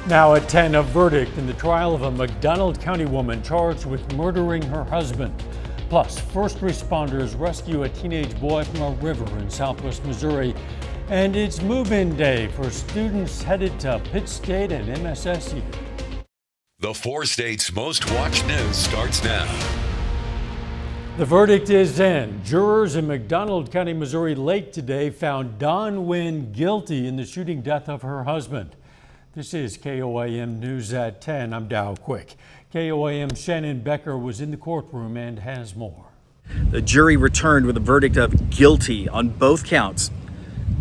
Now at 10, a verdict in the trial of a McDonald County woman charged with murdering her husband. Plus, first responders rescue a teenage boy from a river in southwest Missouri. And it's move-in day for students headed to Pitt State and MSSU. The 4 states' most watched news starts now. The verdict is in. Jurors in McDonald County, Missouri late today found Dawn Wynn guilty in the shooting death of her husband. This is KOAM News at 10. I'm Dow Quick. KOAM Shannon Becker was in the courtroom and has more. The jury returned with a verdict of guilty on both counts.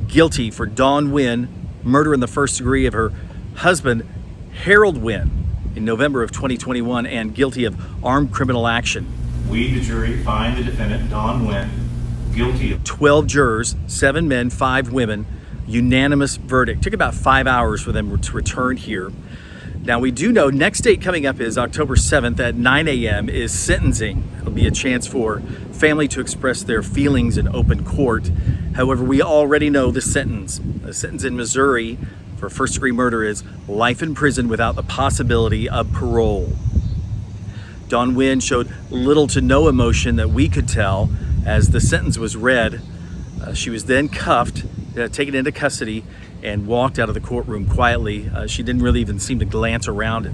Guilty for Dawn Wynn, murder in the first degree of her husband, Harold Wynn, in November of 2021, and guilty of armed criminal action. We, the jury, find the defendant, Dawn Wynn, guilty of 12 jurors, 7 men, 5 women, unanimous verdict. Took about 5 hours for them to return here. Now we do know next date coming up is October 7th at 9 a.m. is sentencing. It'll be a chance for family to express their feelings in open court. However, we already know the sentence. The sentence in Missouri for first degree murder is life in prison without the possibility of parole. Dawn Wynn showed little to no emotion that we could tell as the sentence was read. She was then cuffed, taken into custody, and walked out of the courtroom quietly. She didn't really even seem to glance around it.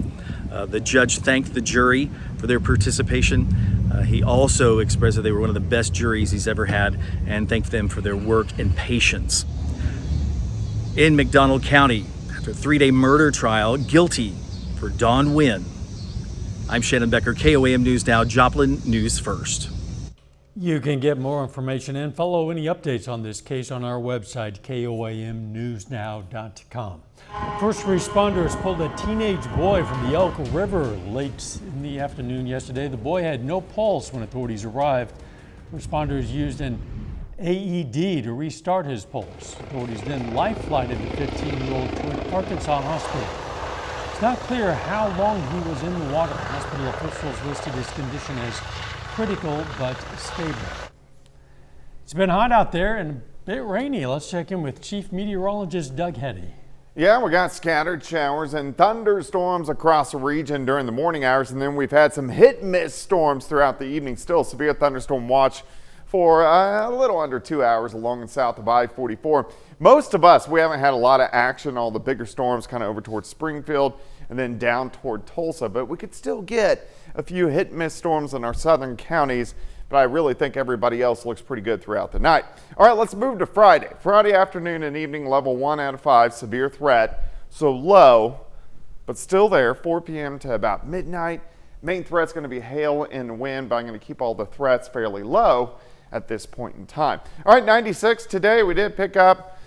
The judge thanked the jury for their participation. He also expressed that they were one of the best juries he's ever had and thanked them for their work and patience. In McDonald County, after a 3-day murder trial, guilty for Dawn Wynn. I'm Shannon Becker, KOAM News Now, Joplin News First. You can get more information and follow any updates on this case on our website, KOAMnewsnow.com. First responders pulled a teenage boy from the Elk River late in the afternoon yesterday. The boy had no pulse when authorities arrived. Responders used an AED to restart his pulse. Authorities then life-flighted the 15-year-old to Arkansas Hospital. It's not clear how long he was in the water. Hospital officials listed his condition as critical but stable. It's been hot out there and a bit rainy. Let's check in with Chief Meteorologist Doug Heddy. Yeah, we got scattered showers and thunderstorms across the region during the morning hours, and then we've had some hit-miss storms throughout the evening. Still severe thunderstorm watch for a little under 2 hours along and south of I-44. Most of us, we haven't had a lot of action. All the bigger storms kind of over towards Springfield and then down toward Tulsa, but we could still get a few hit-miss storms in our southern counties, but I really think everybody else looks pretty good throughout the night. All right, let's move to Friday. Friday afternoon and evening, level 1 out of 5, severe threat, so low, but still there, 4 p.m. to about midnight. Main threat's going to be hail and wind, but I'm going to keep all the threats fairly low at this point in time. All right, 96 today. We did pick up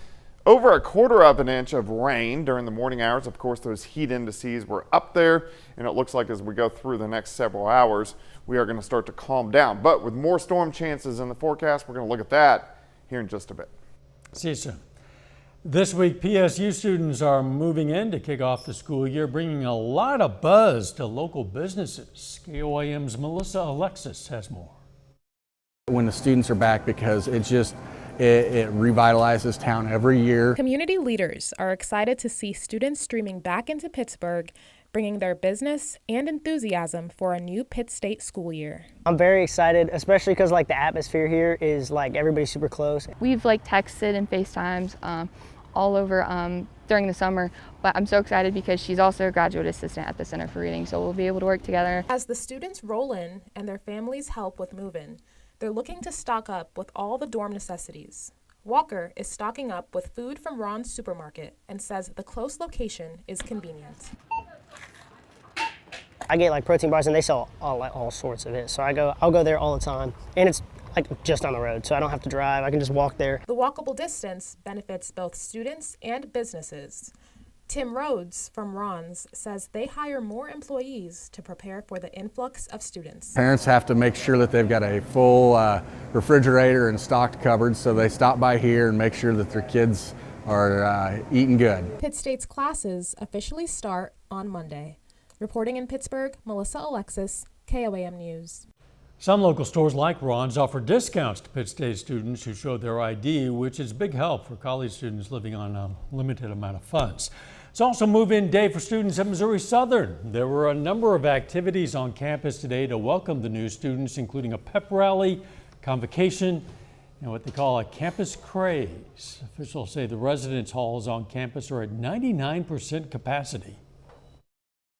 over 1/4 of an inch of rain during the morning hours. Of course, those heat indices were up there, and it looks like as we go through the next several hours, we are going to start to calm down. But with more storm chances in the forecast, we're going to look at that here in just a bit. See you soon. This week, PSU students are moving in to kick off the school year, bringing a lot of buzz to local businesses. KOAM's Melissa Alexis has more. When the students are back, because it revitalizes town every year. Community leaders are excited to see students streaming back into Pittsburgh, bringing their business and enthusiasm for a new Pitt State school year. I'm very excited, especially because the atmosphere here is everybody's super close. We've texted and FaceTimes all over during the summer, but I'm so excited because she's also a graduate assistant at the Center for Reading, so we'll be able to work together. As the students roll in and their families help with move-in, they're looking to stock up with all the dorm necessities. Walker is stocking up with food from Ron's Supermarket and says the close location is convenient. I get protein bars and they sell all sorts of it, so I'll go there all the time, and it's just on the road, so I don't have to drive. I can just walk there. The walkable distance benefits both students and businesses. Tim Rhodes from Ron's says they hire more employees to prepare for the influx of students. Parents have to make sure that they've got a full refrigerator and stocked cupboards, so they stop by here and make sure that their kids are eating good. Pitt State's classes officially start on Monday. Reporting in Pittsburgh, Melissa Alexis, KOAM News. Some local stores like Ron's offer discounts to Pitt State students who show their ID, which is big help for college students living on a limited amount of funds. It's also move-in day for students at Missouri Southern. There were a number of activities on campus today to welcome the new students, including a pep rally, convocation, and what they call a campus craze. Officials say the residence halls on campus are at 99% capacity.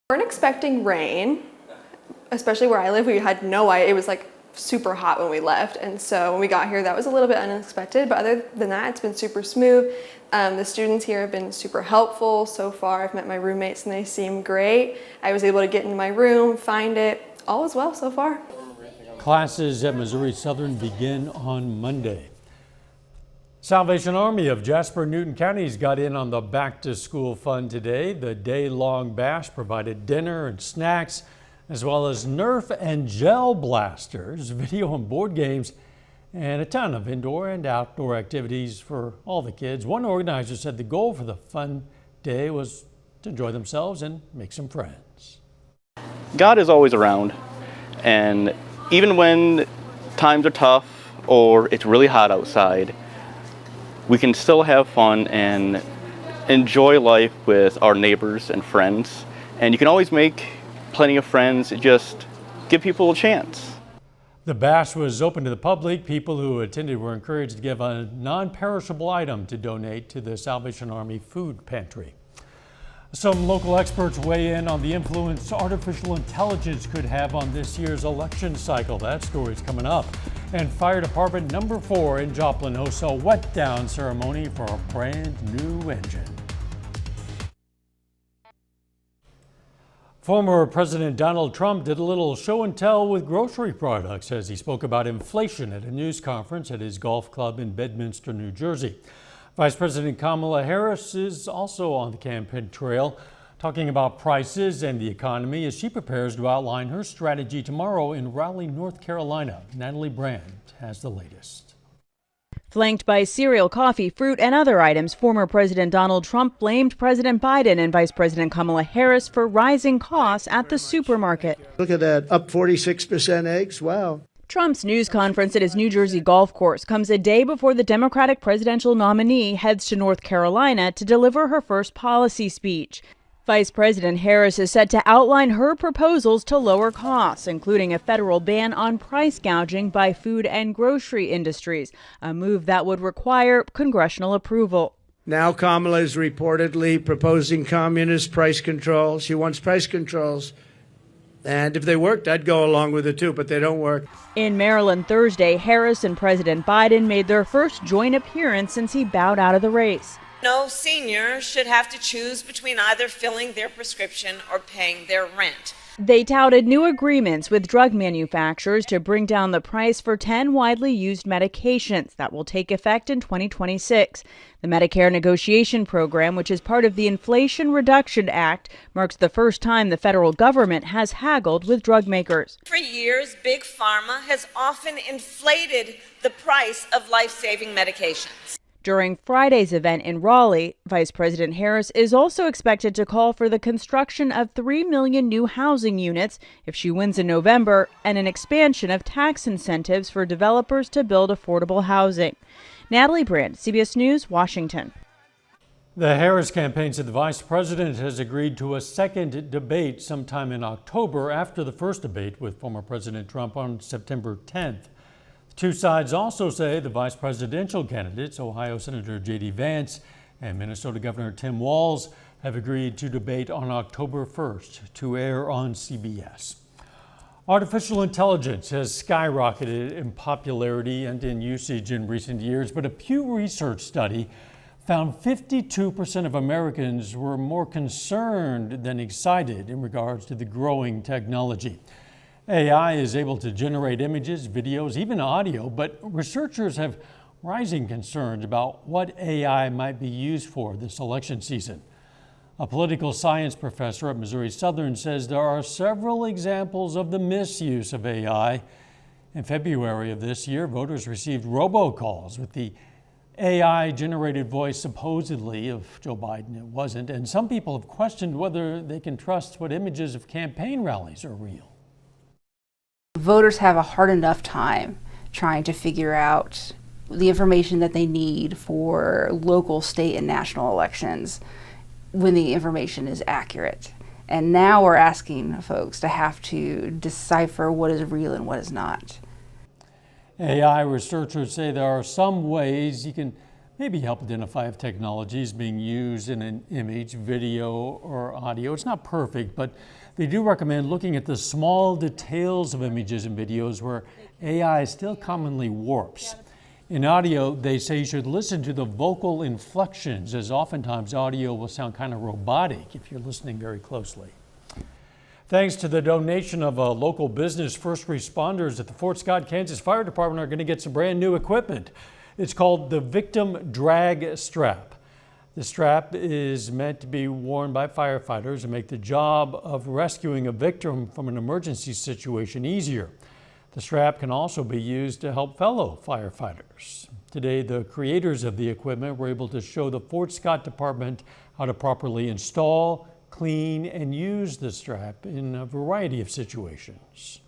We weren't expecting rain, especially where I live. We had no idea. It was like super hot when we left, and so when we got here that was a little bit unexpected, but other than that it's been super smooth. The students here have been super helpful so far. I've met my roommates and they seem great. I was able to get into my room, find it. All is well so far. Classes at Missouri Southern begin on Monday. Salvation Army of Jasper and Newton counties got in on the back to school fun today. The day-long bash provided dinner and snacks, as well as Nerf and gel blasters, video and board games, and a ton of indoor and outdoor activities for all the kids. One organizer said the goal for the fun day was to enjoy themselves and make some friends. God is always around, and even when times are tough or it's really hot outside, we can still have fun and enjoy life with our neighbors and friends. And you can always make plenty of friends. Just give people a chance. The bash was open to the public. People who attended were encouraged to give a non-perishable item to donate to the Salvation Army food pantry. Some local experts weigh in on the influence artificial intelligence could have on this year's election cycle. That story's coming up. And Fire Department number 4 in Joplin hosts a wet down ceremony for a brand new engine. Former President Donald Trump did a little show and tell with grocery products as he spoke about inflation at a news conference at his golf club in Bedminster, New Jersey. Vice President Kamala Harris is also on the campaign trail, talking about prices and the economy as she prepares to outline her strategy tomorrow in Raleigh, North Carolina. Natalie Brand has the latest. Flanked by cereal, coffee, fruit, and other items, former President Donald Trump blamed President Biden and Vice President Kamala Harris for rising costs at the supermarket. Look at that, up 46% eggs, wow. Trump's news conference at his New Jersey golf course comes a day before the Democratic presidential nominee heads to North Carolina to deliver her first policy speech. Vice President Harris is set to outline her proposals to lower costs, including a federal ban on price gouging by food and grocery industries, a move that would require congressional approval. Now Kamala is reportedly proposing communist price controls. She wants price controls. And if they worked, I'd go along with it too, but they don't work. In Maryland Thursday, Harris and President Biden made their first joint appearance since he bowed out of the race. No senior should have to choose between either filling their prescription or paying their rent. They touted new agreements with drug manufacturers to bring down the price for 10 widely used medications that will take effect in 2026. The Medicare negotiation program, which is part of the Inflation Reduction Act, marks the first time the federal government has haggled with drug makers. For years, Big Pharma has often inflated the price of life-saving medications. During Friday's event in Raleigh, Vice President Harris is also expected to call for the construction of 3 million new housing units if she wins in November, and an expansion of tax incentives for developers to build affordable housing. Natalie Brand, CBS News, Washington. The Harris campaign said the vice president has agreed to a second debate sometime in October after the first debate with former President Trump on September 10th. Two sides also say the vice presidential candidates, Ohio Senator J.D. Vance and Minnesota Governor Tim Walz, have agreed to debate on October 1st to air on CBS. Artificial intelligence has skyrocketed in popularity and in usage in recent years, but a Pew Research study found 52% of Americans were more concerned than excited in regards to the growing technology. AI is able to generate images, videos, even audio, but researchers have rising concerns about what AI might be used for this election season. A political science professor at Missouri Southern says there are several examples of the misuse of AI. In February of this year, voters received robocalls with the AI-generated voice supposedly of Joe Biden. It wasn't, and some people have questioned whether they can trust what images of campaign rallies are real. voters have a hard enough time trying to figure out the information that they need for local, state, and national elections when the information is accurate. And now we're asking folks to have to decipher what is real and what is not. AI researchers say there are some ways you can maybe help identify if technology is being used in an image, video, or audio. It's not perfect, but they do recommend looking at the small details of images and videos where AI still commonly warps. In audio, they say you should listen to the vocal inflections, as oftentimes audio will sound kind of robotic if you're listening very closely. Thanks to the donation of a local business, first responders at the Fort Scott, Kansas Fire Department are going to get some brand new equipment. It's called the Victim Drag Strap. The strap is meant to be worn by firefighters and make the job of rescuing a victim from an emergency situation easier. The strap can also be used to help fellow firefighters. Today, the creators of the equipment were able to show the Fort Scott Department how to properly install, clean, and use the strap in a variety of situations.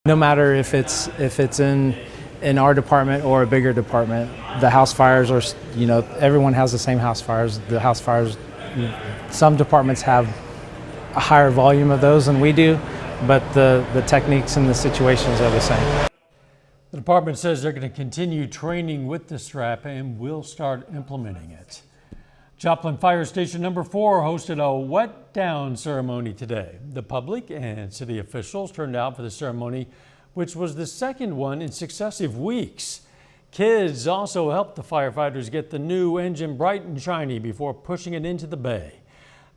No matter if it's in our department or a bigger department, the house fires are, everyone has the same house fires. The house fires, some departments have a higher volume of those than we do, but the techniques and the situations are the same. The department says they're going to continue training with the strap and will start implementing it. Joplin Fire Station number 4 hosted a wet down ceremony today. The public and city officials turned out for the ceremony, which was the second one in successive weeks. Kids also helped the firefighters get the new engine bright and shiny before pushing it into the bay.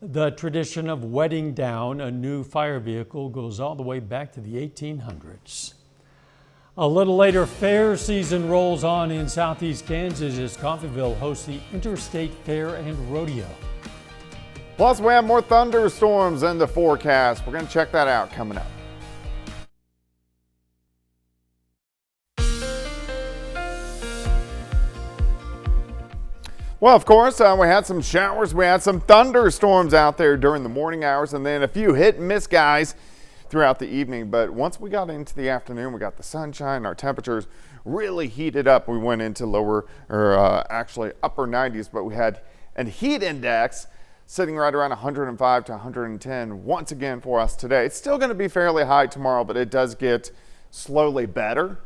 The tradition of wetting down a new fire vehicle goes all the way back to the 1800s. A little later, fair season rolls on in southeast Kansas as Coffeyville hosts the Interstate Fair and Rodeo. Plus, we have more thunderstorms in the forecast. We're going to check that out coming up. Well, of course, we had some showers. We had some thunderstorms out there during the morning hours, and then a few hit and miss guys throughout the evening. But once we got into the afternoon, we got the sunshine. Our temperatures really heated up. We went into actually upper 90s, but we had a heat index sitting right around 105 to 110 once again for us today. It's still going to be fairly high tomorrow, but it does get slowly better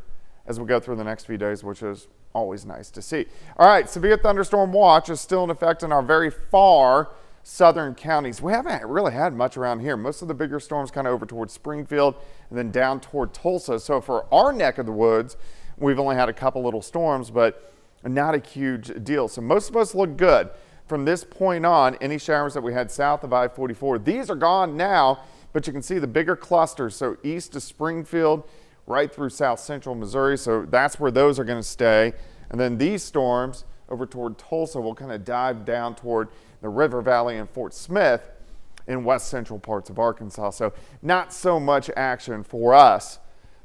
as we go through the next few days, which is always nice to see. All right, severe thunderstorm watch is still in effect in our very far southern counties. We haven't really had much around here. Most of the bigger storms kind of over towards Springfield and then down toward Tulsa. So for our neck of the woods, we've only had a couple little storms, but not a huge deal. So most of us look good. From this point on, any showers that we had south of I-44, these are gone now, but you can see the bigger clusters. So east of Springfield, right through south central Missouri. So that's where those are going to stay. And then these storms over toward Tulsa will kind of dive down toward the River Valley and Fort Smith in west central parts of Arkansas. So not so much action for us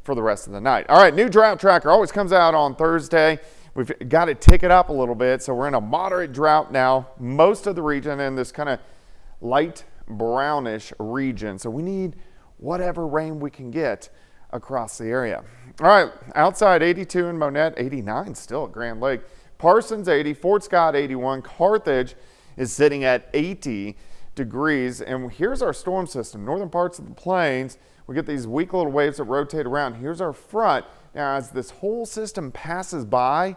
for the rest of the night. All right, new drought tracker always comes out on Thursday. We've got to tick it up a little bit. So we're in a moderate drought now. Most of the region in this kind of light brownish region. So we need whatever rain we can get across the area. All right, outside 82 in Monette, 89 still at Grand Lake. Parsons 80, Fort Scott 81, Carthage is sitting at 80 degrees. And here's our storm system. Northern parts of the plains, we get these weak little waves that rotate around. Here's our front. Now, as this whole system passes by,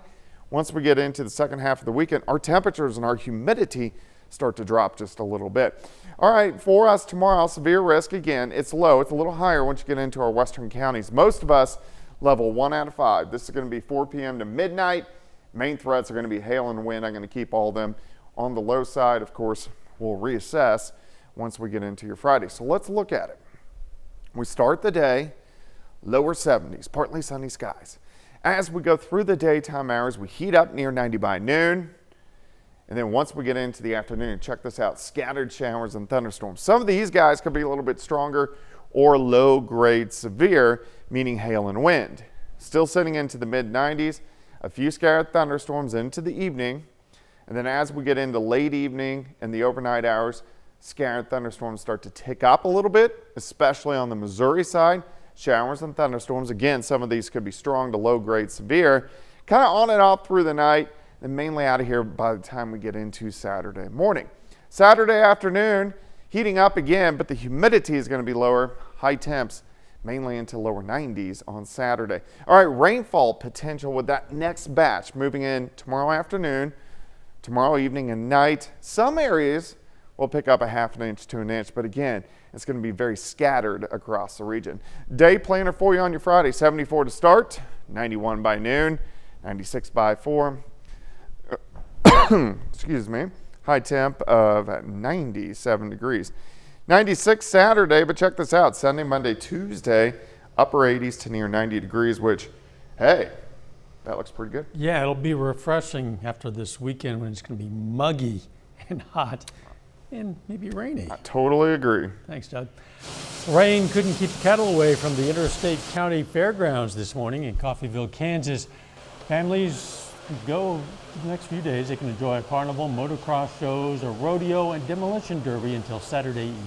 once we get into the second half of the weekend, our temperatures and our humidity start to drop just a little bit. All right, for us tomorrow, severe risk again. It's low. It's a little higher once you get into our western counties. Most of us level 1 out of 5. This is going to be 4 p.m. to midnight. Main threats are going to be hail and wind. I'm going to keep all of them on the low side. Of course, we'll reassess once we get into your Friday. So let's look at it. We start the day lower 70s, partly sunny skies. As we go through the daytime hours, we heat up near 90 by noon. And then once we get into the afternoon, check this out, scattered showers and thunderstorms. Some of these guys could be a little bit stronger or low grade severe, meaning hail and wind. Still sitting into the mid 90s, a few scattered thunderstorms into the evening. And then as we get into late evening and the overnight hours, scattered thunderstorms start to tick up a little bit, especially on the Missouri side. showers and thunderstorms. Again, some of these could be strong to low grade severe, kind of on and off through the night, and mainly out of here by the time we get into Saturday morning. Saturday afternoon, heating up again, but the humidity is going to be lower. High temps mainly into lower 90s on Saturday. All right, rainfall potential with that next batch moving in tomorrow afternoon, tomorrow evening and night. Some areas will pick up a ½ inch to an inch, but again, it's going to be very scattered across the region. Day planner for you on your Friday, 74 to start, 91 by noon, 96 by 4. Excuse me. High temp of 97 degrees. 96 Saturday, but check this out. Sunday, Monday, Tuesday, upper 80s to near 90 degrees, which, hey, that looks pretty good. Yeah, it'll be refreshing after this weekend when it's going to be muggy and hot and maybe rainy. I totally agree. Thanks, Doug. Rain couldn't keep the cattle away from the Interstate County Fairgrounds this morning in Coffeyville, Kansas. Families go the next few days. They can enjoy a carnival, motocross shows, a rodeo, and demolition derby until Saturday evening.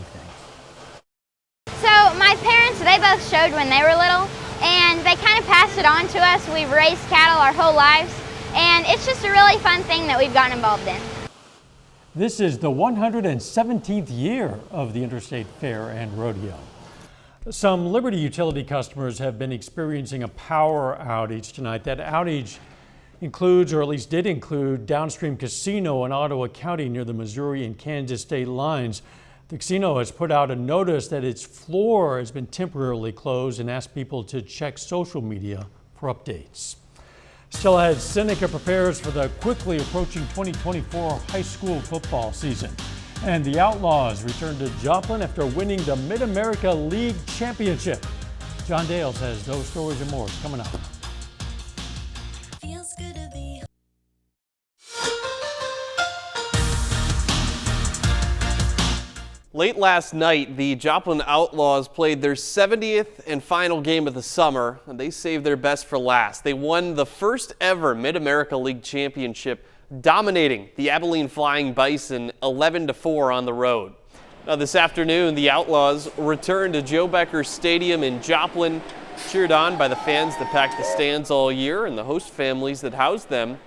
So my parents, they both showed when they were little, and they kind of passed it on to us. We've raised cattle our whole lives, and it's just a really fun thing that we've gotten involved in. This is the 117th year of the Interstate Fair and Rodeo. Some Liberty Utility customers have been experiencing a power outage tonight. That outage includes, or at least did include, Downstream Casino in Ottawa County near the Missouri and Kansas state lines. The casino has put out a notice that its floor has been temporarily closed and asked people to check social media for updates. Still ahead, Seneca prepares for the quickly approaching 2024 high school football season. And the Outlaws return to Joplin after winning the Mid-America League Championship. John Dales has those stories and more coming up. Feels good to be. Late last night, the Joplin Outlaws played their 70th and final game of the summer, and they saved their best for last. They won the first ever Mid-America League Championship, dominating the Abilene Flying Bison 11-4 on the road. Now this afternoon, the Outlaws returned to Joe Becker Stadium in Joplin, cheered on by the fans that packed the stands all year and the host families that housed them.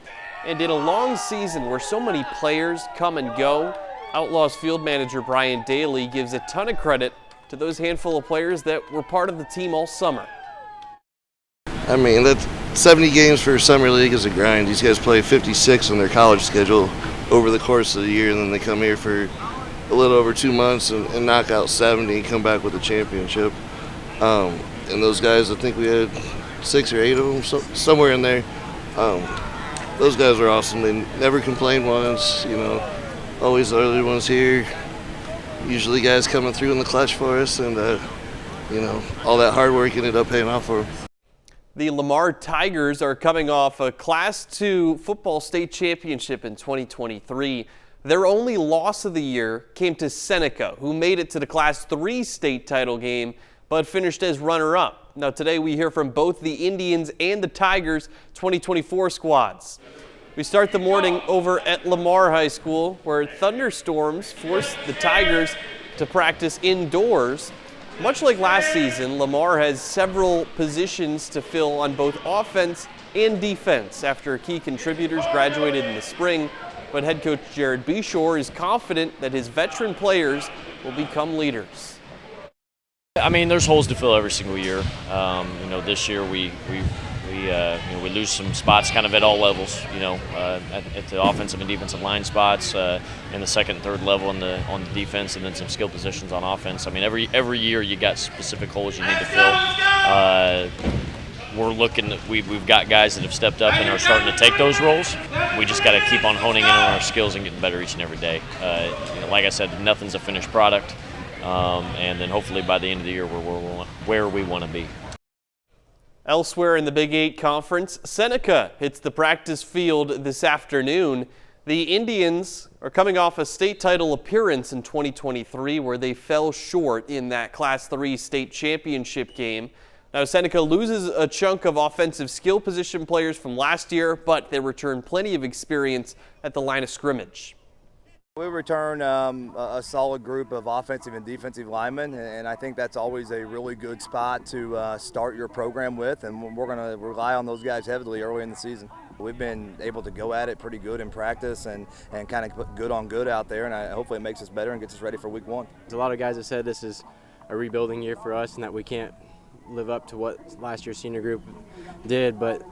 And in a long season where so many players come and go, Outlaws field manager Brian Daly gives a ton of credit to those handful of players that were part of the team all summer. I mean, that 70 games for Summer League is a grind. These guys play 56 on their college schedule over the course of the year, and then they come here for a little over 2 months and knock out 70 and come back with a championship. And those guys, I think we had 6 or 8 of them, somewhere in there. Those guys were awesome. They never complained once, you know. Always the early ones here. Usually guys coming through in the clutch for us, and you know, all that hard work ended up paying off for them. The Lamar Tigers are coming off a Class II football state championship in 2023. Their only loss of the year came to Seneca, who made it to the Class III state title game, but finished as runner-up. Now today we hear from both the Indians and the Tigers 2024 squads. We start the morning over at Lamar High School, where thunderstorms forced the Tigers to practice indoors. Much like last season, Lamar has several positions to fill on both offense and defense after key contributors graduated in the spring. But head coach Jared Beshore is confident that his veteran players will become leaders. I mean, there's holes to fill every single year. This year we lose some spots kind of at all levels, at the offensive and defensive line spots, in the second and third level on the defense, and then some skill positions on offense. I mean, every year you got specific holes you need to fill. We're looking at, we've got guys that have stepped up and are starting to take those roles. We just got to keep on honing in on our skills and getting better each and every day. Like I said, nothing's a finished product, and then hopefully by the end of the year we're where we want to be. Elsewhere in the Big 8 Conference, Seneca hits the practice field this afternoon. The Indians are coming off a state title appearance in 2023 where they fell short in that Class III state championship game. Now Seneca loses a chunk of offensive skill position players from last year, but they return plenty of experience at the line of scrimmage. We return a solid group of offensive and defensive linemen, and I think that's always a really good spot to start your program with, and we're going to rely on those guys heavily early in the season. We've been able to go at it pretty good in practice and kind of put good on good out there, and hopefully it makes us better and gets us ready for week 1. A lot of guys have said this is a rebuilding year for us and that we can't live up to what last year's senior group did, but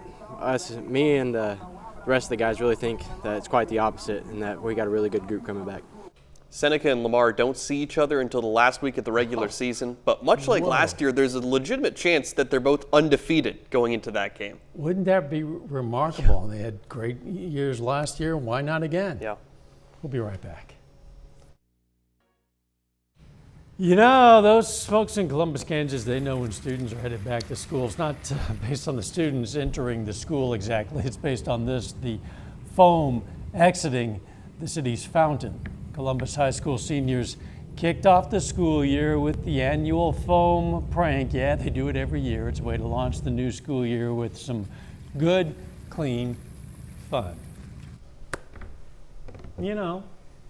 me and the rest of the guys really think that it's quite the opposite and that we got a really good group coming back. Seneca and Lamar don't see each other until the last week of the regular season, but much like last year, there's a legitimate chance that they're both undefeated going into that game. Wouldn't that be remarkable? They had great years last year. Why not again? Yeah. We'll be right back. You know, those folks in Columbus, Kansas, they know when students are headed back to school. It's not based on the students entering the school exactly. It's based on this, the foam exiting the city's fountain. Columbus High School seniors kicked off the school year with the annual foam prank. Yeah, they do it every year. It's a way to launch the new school year with some good, clean fun. You know,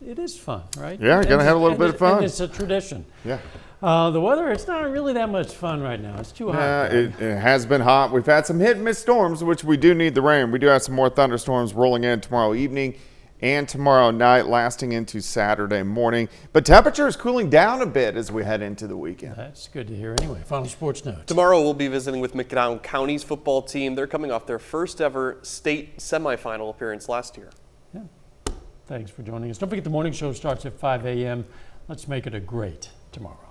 it is fun, right? Yeah, you're going to have a little bit of fun. And it's a tradition. Yeah. The weather, it's not really that much fun right now. It's too hot. Yeah, it has been hot. We've had some hit and miss storms, which we do need the rain. We do have some more thunderstorms rolling in tomorrow evening and tomorrow night, lasting into Saturday morning. But temperature is cooling down a bit as we head into the weekend. That's good to hear anyway. Final sports note. Tomorrow we'll be visiting with McDowell County's football team. They're coming off their first ever state semifinal appearance last year. Yeah. Thanks for joining us. Don't forget the morning show starts at 5 a.m. Let's make it a great tomorrow.